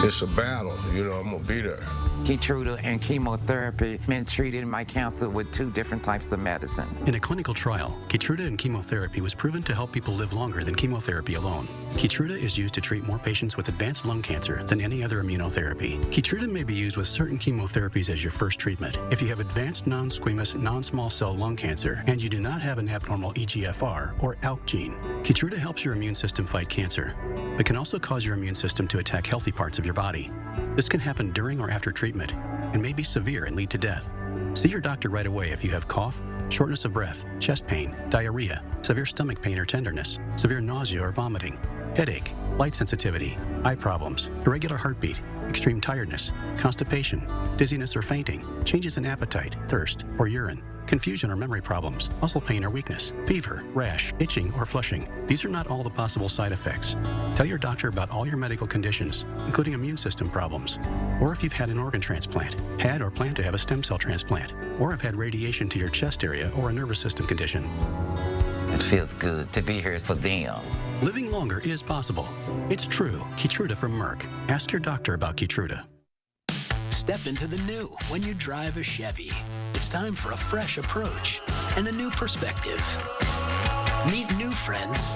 It's a battle, I'm gonna be there. Keytruda and chemotherapy. Been treated my cancer with 2 different types of medicine. In a clinical trial, Keytruda and chemotherapy was proven to help people live longer than chemotherapy alone. Keytruda is used to treat more patients with advanced lung cancer than any other immunotherapy. Keytruda may be used with certain chemotherapies as your first treatment. If you have advanced non-squamous non-small cell lung cancer and you do not have an abnormal EGFR or ALK gene, Keytruda helps your immune system fight cancer, but can also cause your immune system to attack healthy parts of your body. This can happen during or after treatment and may be severe and lead to death. See your doctor right away if you have cough, shortness of breath, chest pain, diarrhea, severe stomach pain or tenderness, severe nausea or vomiting, headache, light sensitivity, eye problems, irregular heartbeat, extreme tiredness, constipation, dizziness or fainting, changes in appetite, thirst, or urine, confusion or memory problems, muscle pain or weakness, fever, rash, itching, or flushing. These are not all the possible side effects. Tell your doctor about all your medical conditions, including immune system problems, or if you've had an organ transplant, had or plan to have a stem cell transplant, or have had radiation to your chest area or a nervous system condition. It feels good to be here for them. Living longer is possible. It's true. Keytruda from Merck. Ask your doctor about Keytruda. Step into the new when you drive a Chevy. It's time for a fresh approach and a new perspective. Meet new friends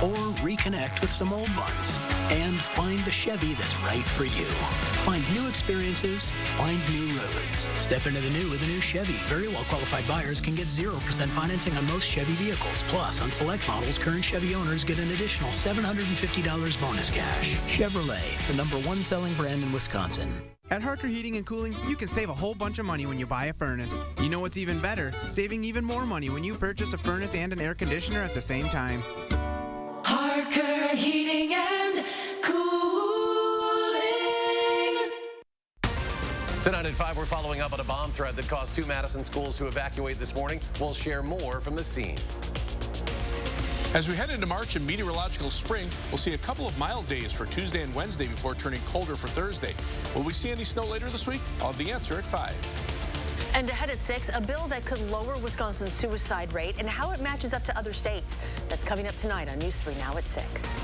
or reconnect with some old ones and find the Chevy that's right for you. Find new experiences, find new roads. Step into the new with a new Chevy. Very well qualified buyers can get 0% financing on most Chevy vehicles. Plus, on select models, current Chevy owners get an additional $750 bonus cash. Chevrolet, the #1 selling brand in Wisconsin. At Harker Heating and Cooling, you can save a whole bunch of money when you buy a furnace. You know what's even better? Saving even more money when you purchase a furnace and an air conditioner at the same time. Harker Heating and Cooling. Tonight at 5, we're following up on a bomb threat that caused 2 Madison schools to evacuate this morning. We'll share more from the scene. As we head into March and meteorological spring, we'll see a couple of mild days for Tuesday and Wednesday before turning colder for Thursday. Will we see any snow later this week? I'll have the answer at 5. And ahead at 6, a bill that could lower Wisconsin's suicide rate and how it matches up to other states. That's coming up tonight on News 3 Now at 6.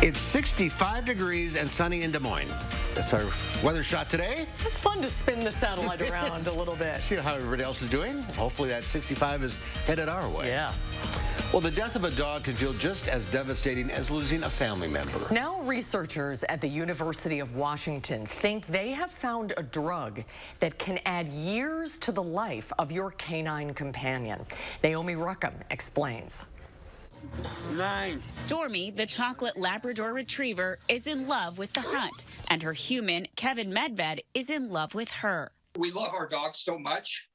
It's 65 degrees and sunny in Des Moines. That's our weather shot today. It's fun to spin the satellite around a little bit. See how everybody else is doing? Hopefully that 65 is headed our way. Yes. Well, the death of a dog can feel just as devastating as losing a family member. Now researchers at the University of Washington think they have found a drug that can add years to the life of your canine companion. Naomi Ruckham explains. 9. Stormy, the chocolate Labrador retriever, is in love with the hunt, and her human, Kevin Medved, is in love with her. We love our dogs so much,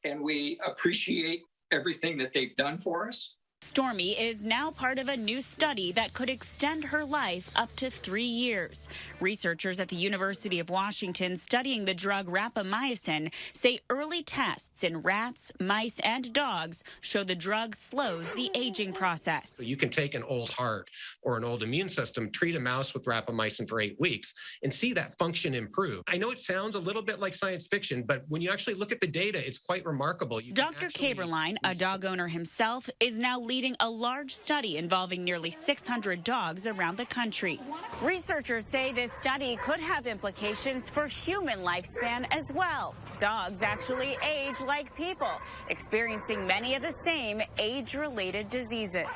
and we appreciate everything that they've done for us. Stormy is now part of a new study that could extend her life up to 3 years. Researchers at the University of Washington studying the drug rapamycin say early tests in rats, mice, and dogs show the drug slows the aging process. You can take an old heart or an old immune system, treat a mouse with rapamycin for 8 weeks, and see that function improve. I know it sounds a little bit like science fiction, but when you actually look at the data, it's quite remarkable. Dr. Kaberlein, a dog owner himself, is now leading a large study involving nearly 600 dogs around the country. Researchers say this study could have implications for human lifespan as well. Dogs actually age like people, experiencing many of the same age-related diseases.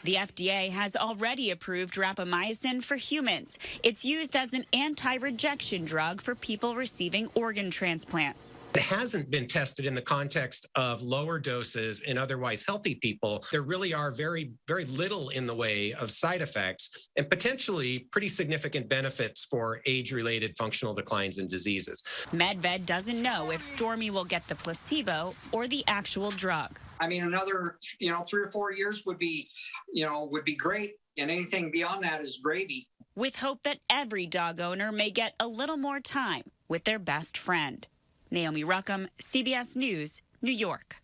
The FDA has already approved rapamycin for humans. It's used as an anti-rejection drug for people receiving organ transplants. It hasn't been tested in the context of lower doses in otherwise healthy people. There really are very, very little in the way of side effects and potentially pretty significant benefits for age-related functional declines and diseases. Medved doesn't know if Stormy will get the placebo or the actual drug. I mean, another, 3 or 4 years would be great. And anything beyond that is gravy. With hope that every dog owner may get a little more time with their best friend. Naomi Ruckham, CBS News, New York.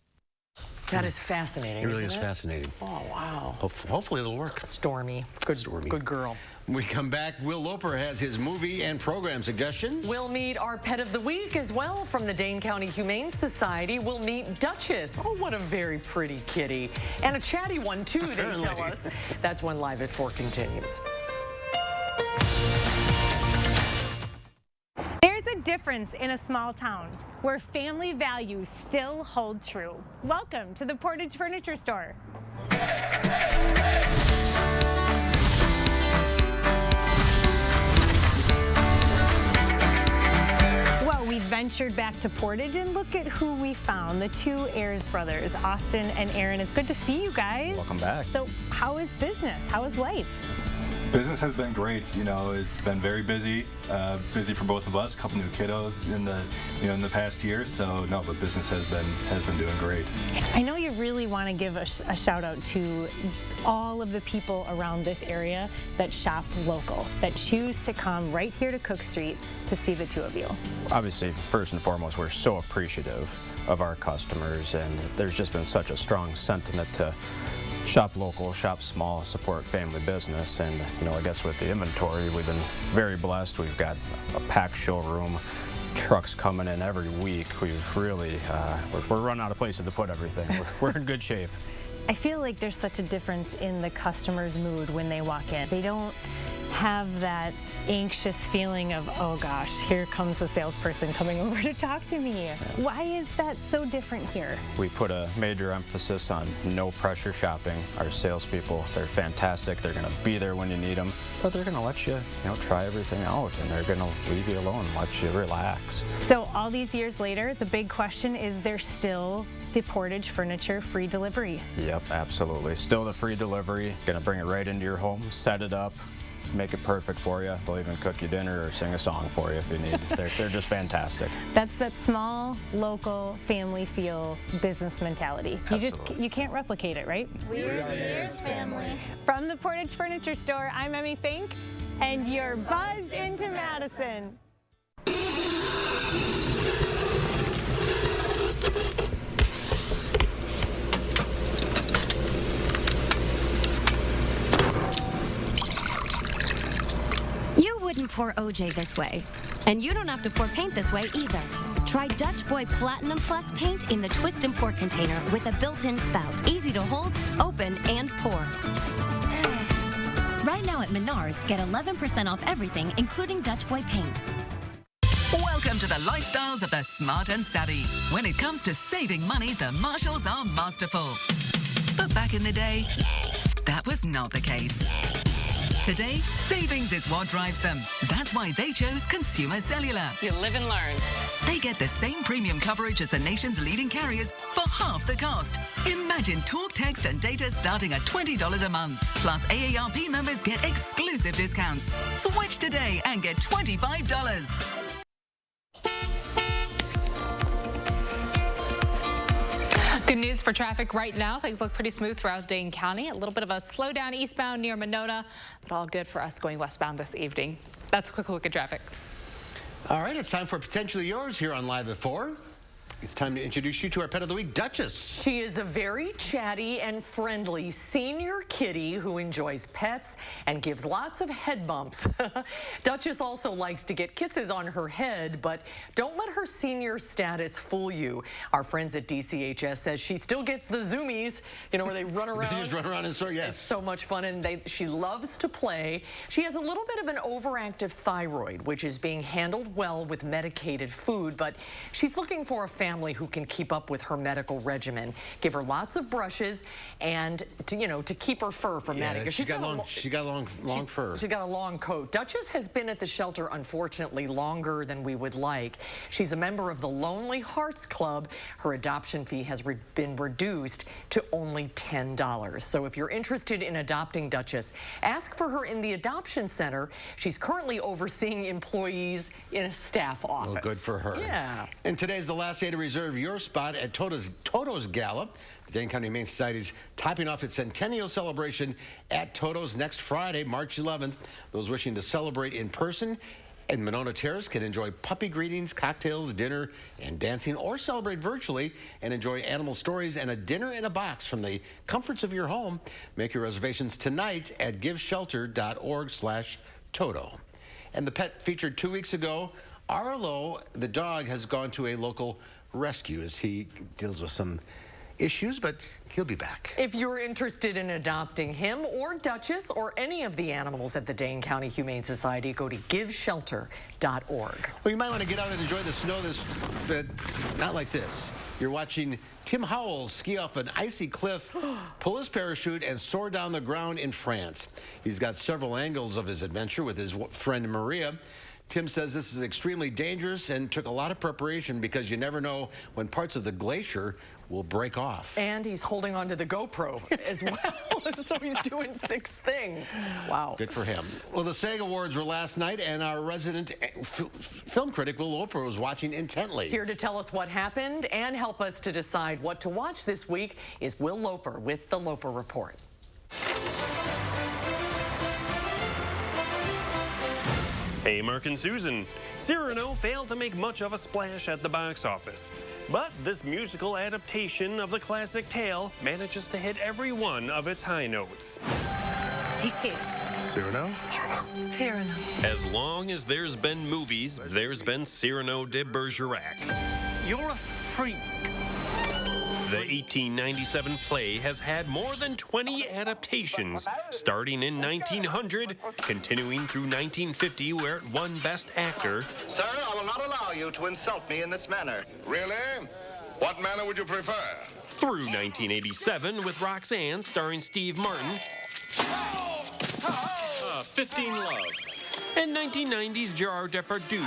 That is fascinating. It really isn't is fascinating. Oh, wow. Hopefully it'll work. Stormy. Good girl. When we come back, Will Loper has his movie and program suggestions. We'll meet our pet of the week as well from the Dane County Humane Society. We'll meet Duchess. Oh, what a very pretty kitty. And a chatty one, too, they tell us. That's when Live at 4 continues. There's a difference in a small town where family values still hold true. Welcome to the Portage Furniture Store. Well, we ventured back to Portage and look at who we found, the two Ayers brothers, Austin and Aaron. It's good to see you guys. Welcome back. So how is business? How is life? Business has been great. You know, it's been very busy, busy for both of us. A couple new kiddos in the past year. So no, but business has been doing great. I know you really want to give a shout out to all of the people around this area that shop local, that choose to come right here to Cook Street to see the two of you. Obviously, first and foremost, we're so appreciative of our customers, and there's just been such a strong sentiment to shop local, shop small, support family business. And I guess with the inventory, we've been very blessed. We've got a packed showroom, trucks coming in every week. We've really, we're running out of places to put everything. We're in good shape. I feel like there's such a difference in the customer's mood when they walk in. They don't have that anxious feeling of, oh gosh, here comes the salesperson coming over to talk to me. Why is that so different here? We put a major emphasis on no pressure shopping. Our salespeople, they're fantastic. They're gonna be there when you need them, but they're gonna let you, try everything out, and they're gonna leave you alone, let you relax. So all these years later, the big question is, there's still the Portage Furniture free delivery? Yep, absolutely. Still the free delivery. Gonna bring it right into your home, set it up, make it perfect for you. They'll even cook you dinner or sing a song for you if you need. They're just fantastic. That's that small, local, family feel business mentality. You can't replicate it, right? We're the Ayers family. From the Portage Furniture Store, I'm Emmy Fink, and you're buzzed into Madison. Wouldn't pour OJ this way. And you don't have to pour paint this way either. Try Dutch Boy Platinum Plus paint in the twist and pour container with a built-in spout. Easy to hold, open, and pour. Right now at Menards, get 11% off everything, including Dutch Boy paint. Welcome to the lifestyles of the smart and savvy. When it comes to saving money, the Marshalls are masterful. But back in the day, that was not the case. Today, savings is what drives them. That's why they chose Consumer Cellular. You live and learn. They get the same premium coverage as the nation's leading carriers for half the cost. Imagine talk, text, and data starting at $20 a month. Plus, AARP members get exclusive discounts. Switch today and get $25. Good news for traffic right now. Things look pretty smooth throughout Dane County. A little bit of a slowdown eastbound near Monona, but all good for us going westbound this evening. That's a quick look at traffic. All right, it's time for Potentially Yours here on Live at 4. It's time to introduce you to our pet of the week, Duchess. She is a very chatty and friendly senior kitty who enjoys pets and gives lots of head bumps. Duchess also likes to get kisses on her head, but don't let her senior status fool you. Our friends at DCHS says she still gets the zoomies, where they run around. They just run around and so, yes. It's so much fun, and she loves to play. She has a little bit of an overactive thyroid, which is being handled well with medicated food, but she's looking for a family who can keep up with her medical regimen. Give her lots of brushes and to keep her fur from matting. She got long fur. She's got a long coat. Duchess has been at the shelter, unfortunately, longer than we would like. She's a member of the Lonely Hearts Club. Her adoption fee has been reduced to only $10. So if you're interested in adopting Duchess, ask for her in the adoption center. She's currently overseeing employees in a staff office. Well, good for her. Yeah. And today's the last day to reserve your spot at Toto's Gala. The Dane County Humane Society is topping off its centennial celebration at Toto's next Friday, March 11th. Those wishing to celebrate in person And Monona Terrace can enjoy puppy greetings, cocktails, dinner, and dancing, or celebrate virtually and enjoy animal stories and a dinner in a box from the comforts of your home. Make your reservations tonight at giveshelter.org/Toto. And the pet featured 2 weeks ago, Arlo, the dog, has gone to a local rescue as he deals with some issues, but he'll be back. If you're interested in adopting him or Duchess or any of the animals at the Dane County Humane Society, go to giveshelter.org. Well, you might want to get out and enjoy the snow but not like this. You're watching Tim Howell ski off an icy cliff, pull his parachute, and soar down the ground in France. He's got several angles of his adventure with his friend Maria. Tim says this is extremely dangerous and took a lot of preparation because you never know when parts of the glacier will break off. And he's holding onto the GoPro as well, so he's doing 6 things. Wow. Good for him. Well, the SAG Awards were last night, and our resident film critic, Will Loper, was watching intently. Here to tell us what happened and help us to decide what to watch this week is Will Loper with the Loper Report. Hey, Mark and Susan. Cyrano failed to make much of a splash at the box office. But this musical adaptation of the classic tale manages to hit every one of its high notes. He's here. Cyrano? Cyrano. As long as there's been movies, there's been Cyrano de Bergerac. You're a freak. The 1897 play has had more than 20 adaptations, starting in 1900, continuing through 1950, where it won Best Actor. Sir, I will not allow you to insult me in this manner. Really? What manner would you prefer? Through 1987, with Roxanne, starring Steve Martin. 15 Love. And 1990's Gerard Depardieu.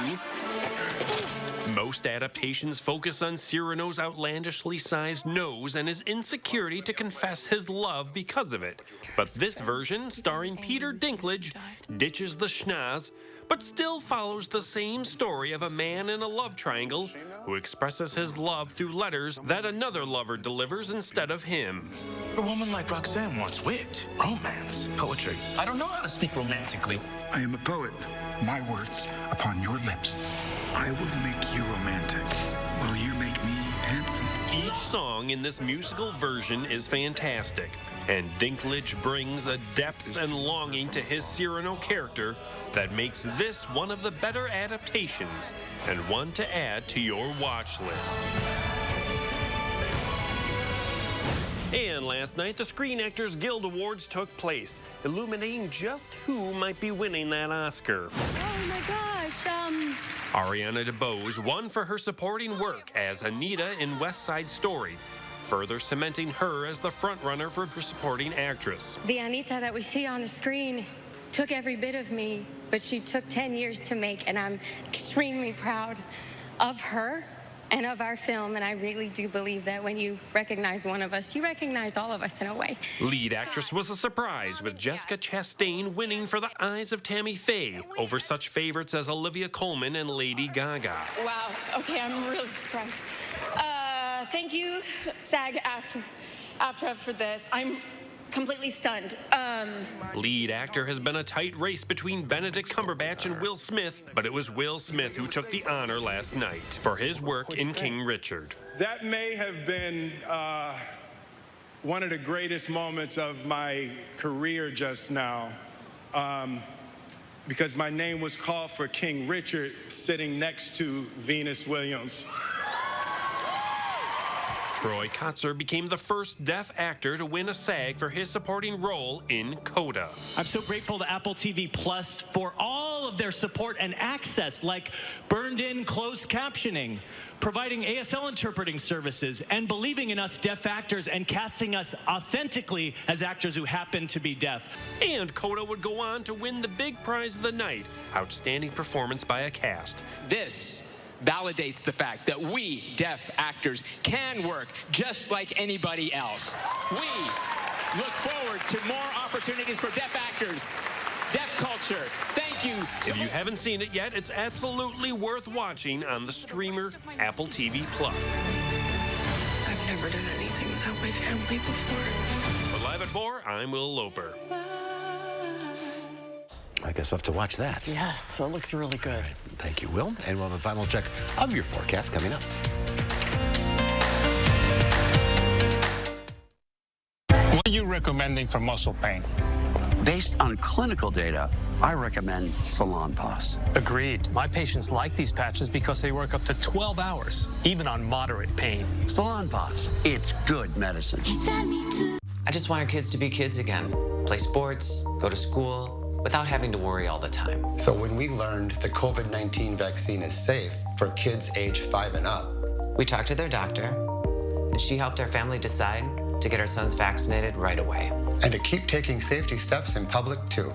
Most adaptations focus on Cyrano's outlandishly sized nose and his insecurity to confess his love because of it. But this version, starring Peter Dinklage, ditches the schnoz, but still follows the same story of a man in a love triangle who expresses his love through letters that another lover delivers instead of him. A woman like Roxanne wants wit, romance, poetry. I don't know how to speak romantically. I am a poet. My words upon your lips. I will make you romantic while you make me handsome. Each song in this musical version is fantastic, and Dinklage brings a depth and longing to his Cyrano character that makes this one of the better adaptations and one to add to your watch list. And last night, the Screen Actors Guild Awards took place, illuminating just who might be winning that Oscar. Oh my gosh, Ariana DeBose won for her supporting work as Anita in West Side Story, further cementing her as the frontrunner for supporting actress. The Anita that we see on the screen took every bit of me, but she took 10 years to make, and I'm extremely proud of her and of our film, and I really do believe that when you recognize one of us, you recognize all of us in a way. Lead actress was a surprise, with Jessica Chastain winning for The Eyes of Tammy Faye over such favorites as Olivia Colman and Lady Gaga. Wow. Okay, I'm really surprised. Thank you, SAG-AFTRA for this. I'm completely stunned. Lead actor has been a tight race between Benedict Cumberbatch and Will Smith, but it was Will Smith who took the honor last night for his work in King Richard. That may have been one of the greatest moments of my career just now, because my name was called for King Richard sitting next to Venus Williams. Troy Kotsur became the first deaf actor to win a SAG for his supporting role in Coda. I'm so grateful to Apple TV Plus for all of their support and access, like burned-in closed captioning, providing ASL interpreting services, and believing in us deaf actors and casting us authentically as actors who happen to be deaf. And Coda would go on to win the big prize of the night, Outstanding Performance by a Cast. This validates the fact that we, deaf actors, can work just like anybody else. We look forward to more opportunities for deaf actors, deaf culture. Thank you. If you haven't seen it yet, it's absolutely worth watching on the streamer Apple TV Plus. I've never done anything without my family before. For Live at 4, I'm Will Loper. I guess I'll have to watch that. Yes, it looks really good. All right. Thank you, Will. And we'll have a final check of your forecast coming up. What are you recommending for muscle pain? Based on clinical data, I recommend Salonpas. Agreed. My patients like these patches because they work up to 12 hours, even on moderate pain. Salonpas, it's good medicine. I just want our kids to be kids again. Play sports, go to school, without having to worry all the time. So when we learned the COVID-19 vaccine is safe for kids age 5 and up, we talked to their doctor, and she helped our family decide to get our sons vaccinated right away. And to keep taking safety steps in public, too.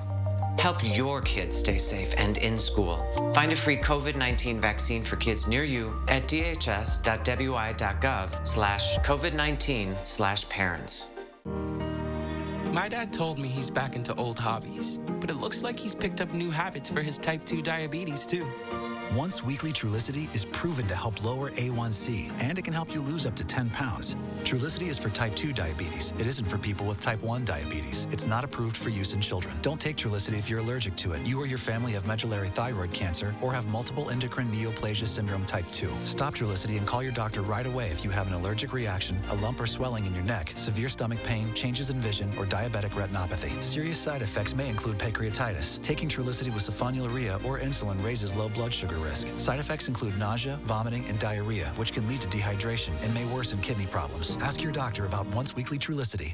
Help your kids stay safe and in school. Find a free COVID-19 vaccine for kids near you at dhs.wi.gov/COVID-19/parents. My dad told me he's back into old hobbies, but it looks like he's picked up new habits for his type 2 diabetes, too. Once weekly Trulicity is proven to help lower A1C, and it can help you lose up to 10 pounds. Trulicity is for type 2 diabetes. It isn't for people with type 1 diabetes. It's not approved for use in children. Don't take Trulicity if you're allergic to it. You or your family have medullary thyroid cancer or have multiple endocrine neoplasia syndrome type 2. Stop Trulicity and call your doctor right away if you have an allergic reaction, a lump or swelling in your neck, severe stomach pain, changes in vision, or diabetic retinopathy. Serious side effects may include pancreatitis. Taking Trulicity with sulfonylurea or insulin raises low blood sugar risk. Side effects include nausea, vomiting, and diarrhea, which can lead to dehydration and may worsen kidney problems. Ask your doctor about once-weekly Trulicity.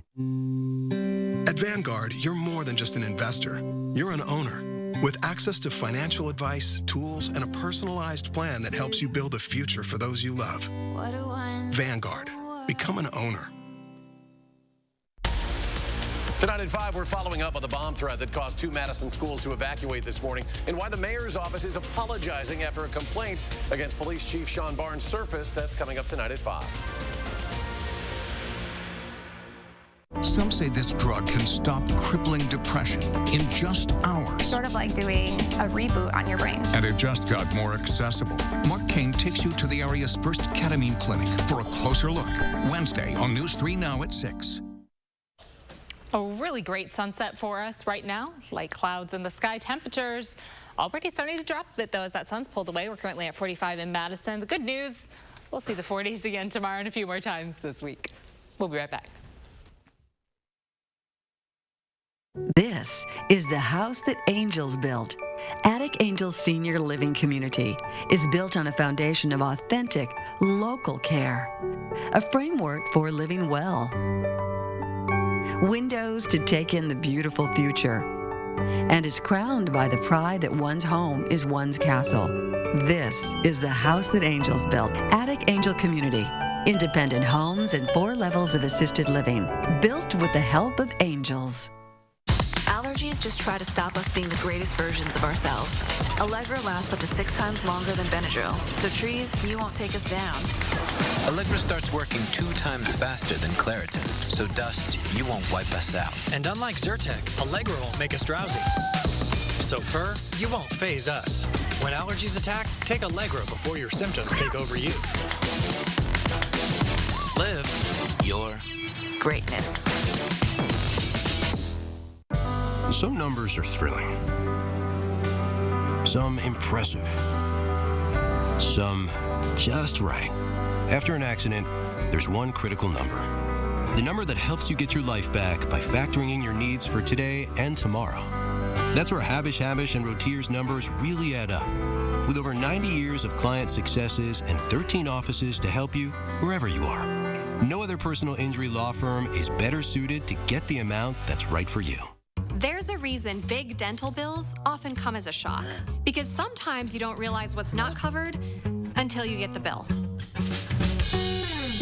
At Vanguard, you're more than just an investor. You're an owner with access to financial advice, tools, and a personalized plan that helps you build a future for those you love. Vanguard. Become an owner. Tonight at 5, we're following up on the bomb threat that caused 2 Madison schools to evacuate this morning and why the mayor's office is apologizing after a complaint against Police Chief Sean Barnes surfaced. That's coming up tonight at 5. Some say this drug can stop crippling depression in just hours. Sort of like doing a reboot on your brain. And it just got more accessible. Mark Kane takes you to the area's first ketamine clinic for a closer look. Wednesday on News 3 Now at 6. A really great sunset for us right now. Light clouds in the sky. Temperatures already starting to drop a bit, though, as that sun's pulled away. We're currently at 45 in Madison. The good news, we'll see the 40s again tomorrow and a few more times this week. We'll be right back. This is the house that Angels built. Attic Angels Senior Living Community is built on a foundation of authentic, local care. A framework for living well. Windows to take in the beautiful future. And is crowned by the pride that one's home is one's castle. This is the house that Angels built. Attic Angel Community. Independent homes and 4 levels of assisted living. Built with the help of angels. Allergies just try to stop us being the greatest versions of ourselves. Allegra lasts up to 6 times longer than Benadryl. So trees, you won't take us down. Allegra starts working 2 times faster than Claritin, so dust, you won't wipe us out. And unlike Zyrtec, Allegra won't make us drowsy. So fur, you won't phase us. When allergies attack, take Allegra before your symptoms take over you. Live your greatness. Some numbers are thrilling. Some impressive. Some just right. After an accident, there's one critical number. The number that helps you get your life back by factoring in your needs for today and tomorrow. That's where Habish and Rotier's numbers really add up. With over 90 years of client successes and 13 offices to help you wherever you are. No other personal injury law firm is better suited to get the amount that's right for you. There's a reason big dental bills often come as a shock. Because sometimes you don't realize what's not covered until you get the bill.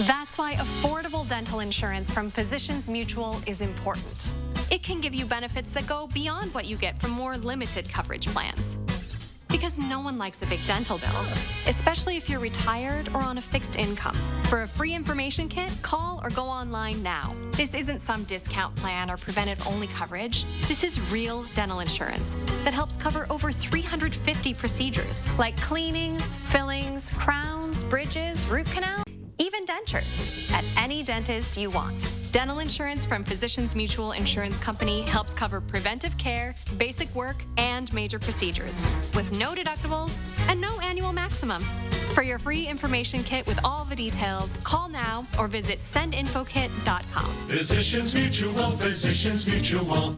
That's why affordable dental insurance from Physicians Mutual is important. It can give you benefits that go beyond what you get from more limited coverage plans. Because no one likes a big dental bill, especially if you're retired or on a fixed income. For a free information kit, call or go online now. This isn't some discount plan or preventive-only coverage. This is real dental insurance that helps cover over 350 procedures, like cleanings, fillings, crowns, bridges, root canal, even dentures, at any dentist you want. Dental insurance from Physicians Mutual Insurance Company helps cover preventive care, basic work, and major procedures with no deductibles and no annual maximum. For your free information kit with all the details, call now or visit sendinfokit.com. Physicians Mutual, Physicians Mutual.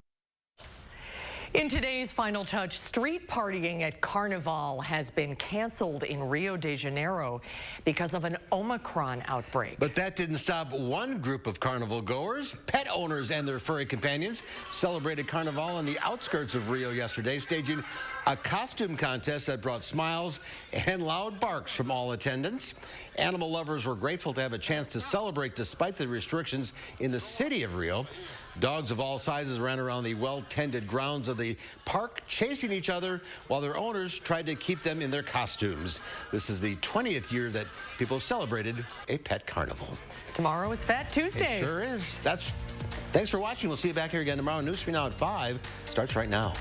In today's Final Touch, street partying at Carnival has been canceled in Rio de Janeiro because of an Omicron outbreak. But that didn't stop one group of carnival goers. Pet owners and their furry companions celebrated Carnival on the outskirts of Rio yesterday, staging a costume contest that brought smiles and loud barks from all attendants. Animal lovers were grateful to have a chance to celebrate despite the restrictions in the city of Rio. Dogs of all sizes ran around the well-tended grounds of the park, chasing each other while their owners tried to keep them in their costumes. This is the 20th year that people celebrated a pet carnival. Tomorrow is Fat Tuesday. It sure is. Thanks for watching. We'll see you back here again tomorrow. News 3 Now at 5 starts right now.